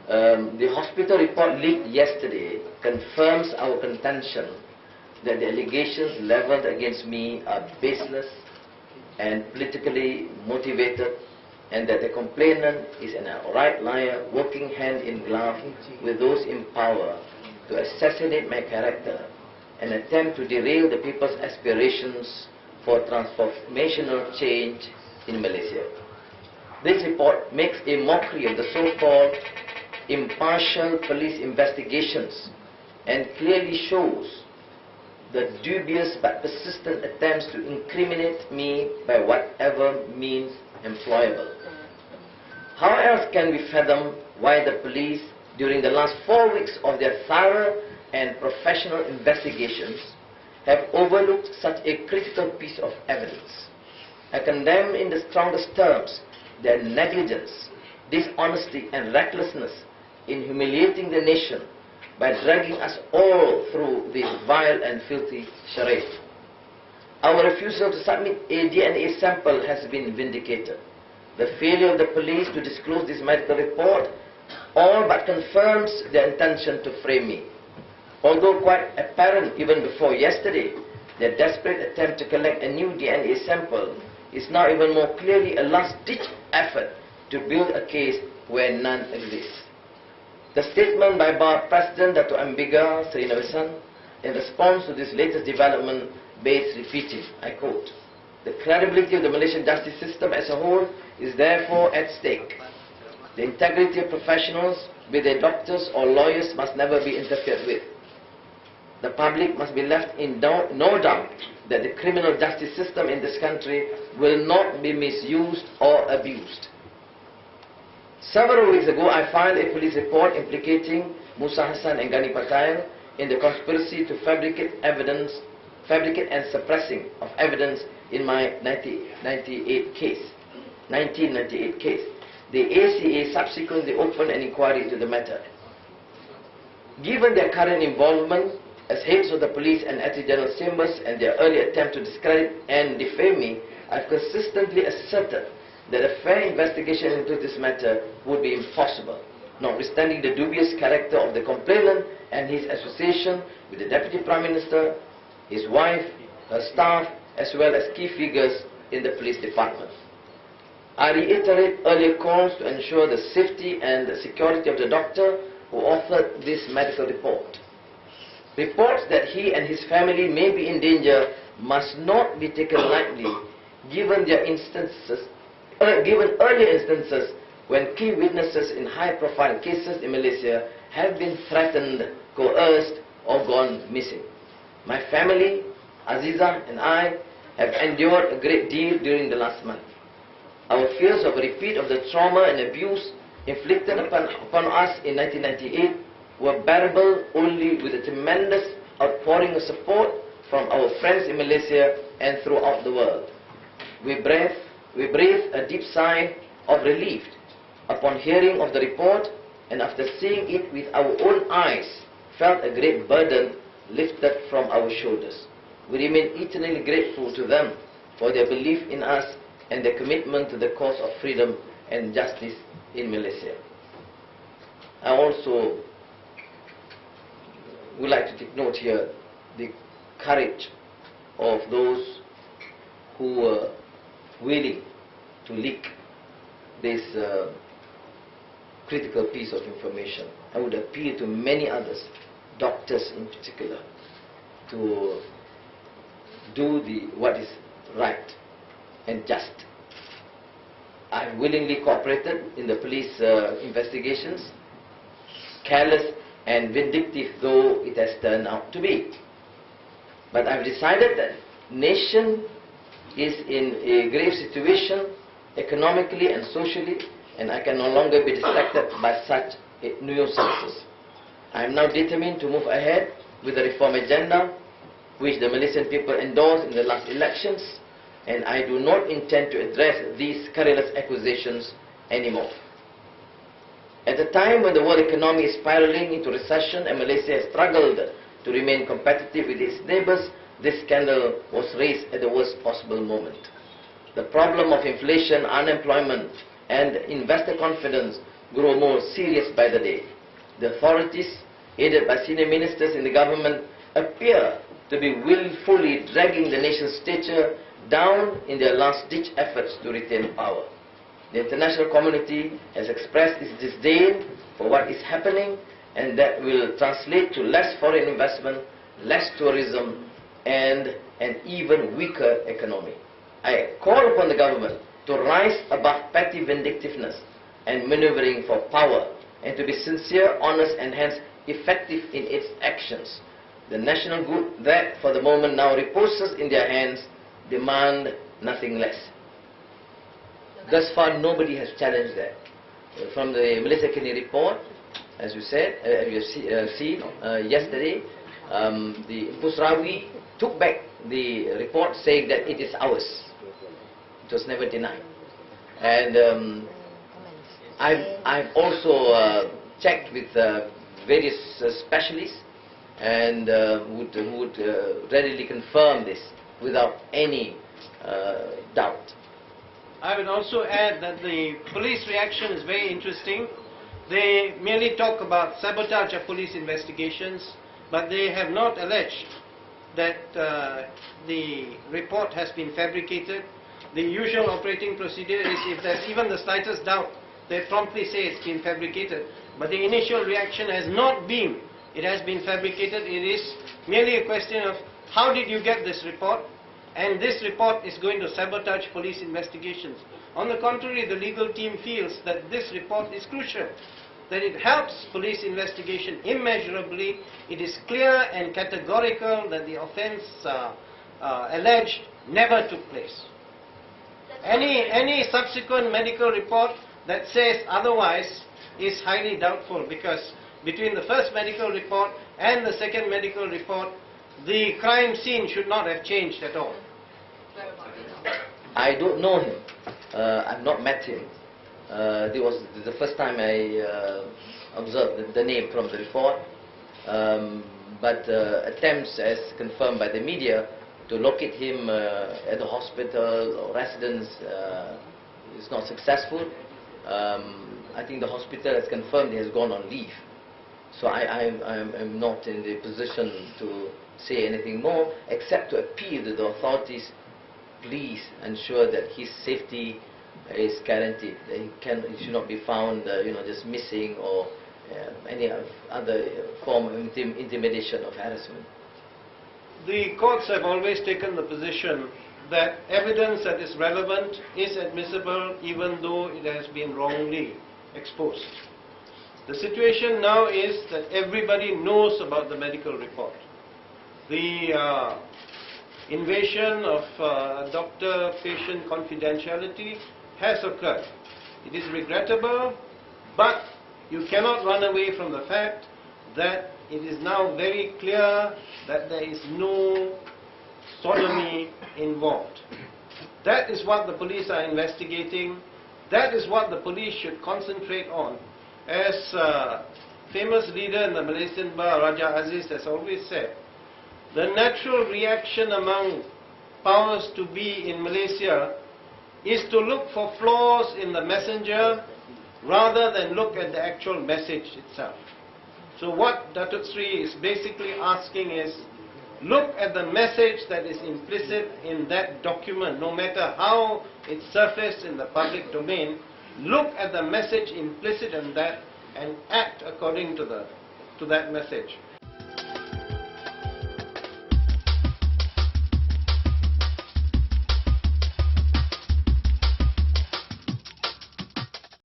The hospital report leaked yesterday confirms our contention that the allegations leveled against me are baseless and politically motivated, and that the complainant is an outright liar working hand in glove with those in power to assassinate my character and attempt to derail the people's aspirations for transformational change in Malaysia. This report makes a mockery of the so-called impartial police investigations and clearly shows the dubious but persistent attempts to incriminate me by whatever means employable. How else can we fathom why the police, during the last 4 weeks of their thorough and professional investigations, have overlooked such a critical piece of evidence? I condemn in the strongest terms their negligence, dishonesty and recklessness in humiliating the nation by dragging us all through this vile and filthy charade. Our refusal to submit a DNA sample has been vindicated. The failure of the police to disclose this medical report all but confirms their intention to frame me. Although quite apparent even before yesterday, their desperate attempt to collect a new DNA sample is now even more clearly a last-ditch effort to build a case where none exists. The statement by Bar President Dr. Ambiga Sri Navisan in response to this latest development bears repeating. I quote, "The credibility of the Malaysian justice system as a whole is therefore at stake. The integrity of professionals, be they doctors or lawyers, must never be interfered with. The public must be left in no doubt that the criminal justice system in this country will not be misused or abused." Several weeks ago, I filed a police report implicating Musa Hassan and Gani Patail in the conspiracy to fabricate and suppressing of evidence in my 1998 case. The ACA subsequently opened an inquiry into the matter. Given their current involvement as heads of the police and Attorney General chambers and their early attempt to discredit and defame me, I've consistently asserted that a fair investigation into this matter would be impossible, notwithstanding the dubious character of the complainant and his association with the Deputy Prime Minister, his wife, her staff, as well as key figures in the police department. I reiterate earlier calls to ensure the safety and the security of the doctor who authored this medical report. Reports that he and his family may be in danger must not be taken lightly, given earlier instances when key witnesses in high-profile cases in Malaysia have been threatened, coerced, or gone missing. My family, Aziza, and I have endured a great deal during the last month. Our fears of a repeat of the trauma and abuse inflicted upon us in 1998 were bearable only with a tremendous outpouring of support from our friends in Malaysia and throughout the world. We breathed a deep sigh of relief upon hearing of the report, and after seeing it with our own eyes, felt a great burden lifted from our shoulders. We remain eternally grateful to them for their belief in us and their commitment to the cause of freedom and justice in Malaysia. I also would like to take note here the courage of those who were willing to leak this critical piece of information. I would appeal to many others, doctors in particular, to do what is right and just. I've willingly cooperated in the police investigations, careless and vindictive though it has turned out to be. But I've decided that nation is in a grave situation economically and socially, and I can no longer be distracted by such nuisances. I am now determined to move ahead with the reform agenda which the Malaysian people endorsed in the last elections, and I do not intend to address these scurrilous accusations anymore. At a time when the world economy is spiraling into recession and Malaysia has struggled to remain competitive with its neighbors, this scandal was raised at the worst possible moment. The problem of inflation, unemployment, and investor confidence grow more serious by the day. The authorities, aided by senior ministers in the government, appear to be willfully dragging the nation's stature down in their last-ditch efforts to retain power. The international community has expressed its disdain for what is happening, and that will translate to less foreign investment, less tourism, and an even weaker economy. I call upon the government to rise above petty vindictiveness and maneuvering for power, and to be sincere, honest, and hence effective in its actions. The national good that for the moment now reposes in their hands demand nothing less. Thus far, nobody has challenged that. From the Malaysia Kini report, as you said, you have seen yesterday, the Pusrawi took back the report saying that it is ours. It was never denied. And I've also checked with various specialists, and would readily confirm this without any doubt. I would also add that the police reaction is very interesting. They merely talk about sabotage of police investigations, but they have not alleged that the report has been fabricated. The usual operating procedure is, if there's even the slightest doubt, they promptly say it's been fabricated. But the initial reaction has not been, it has been fabricated. It is merely a question of, how did you get this report? And this report is going to sabotage police investigations. On the contrary, the legal team feels that this report is crucial, that it helps police investigation immeasurably. It is clear and categorical that the offence alleged never took place. Any subsequent medical report that says otherwise is highly doubtful, because between the first medical report and the second medical report, the crime scene should not have changed at all. I don't know him. I've not met him. It was the first time I observed the name from the report. But attempts, as confirmed by the media, to locate him at the hospital or residence is not successful. I think the hospital has confirmed he has gone on leave. So I'm not in the position to say anything more, except to appeal to the authorities, please ensure that his safety is guaranteed. That he should not be found, just missing, or any other form of intimidation or harassment. The courts have always taken the position that evidence that is relevant is admissible even though it has been wrongly exposed. The situation now is that everybody knows about the medical report. The invasion of doctor-patient confidentiality has occurred. It is regrettable, but you cannot run away from the fact that it is now very clear that there is no sodomy involved. That is what the police are investigating. That is what the police should concentrate on. As famous leader in the Malaysian bar, Raja Aziz, has always said, the natural reaction among powers to be in Malaysia is to look for flaws in the messenger rather than look at the actual message itself. So what Datuk Sri is basically asking is, look at the message that is implicit in that document, no matter how it surfaced in the public domain. Look at the message implicit in that and act according to that message.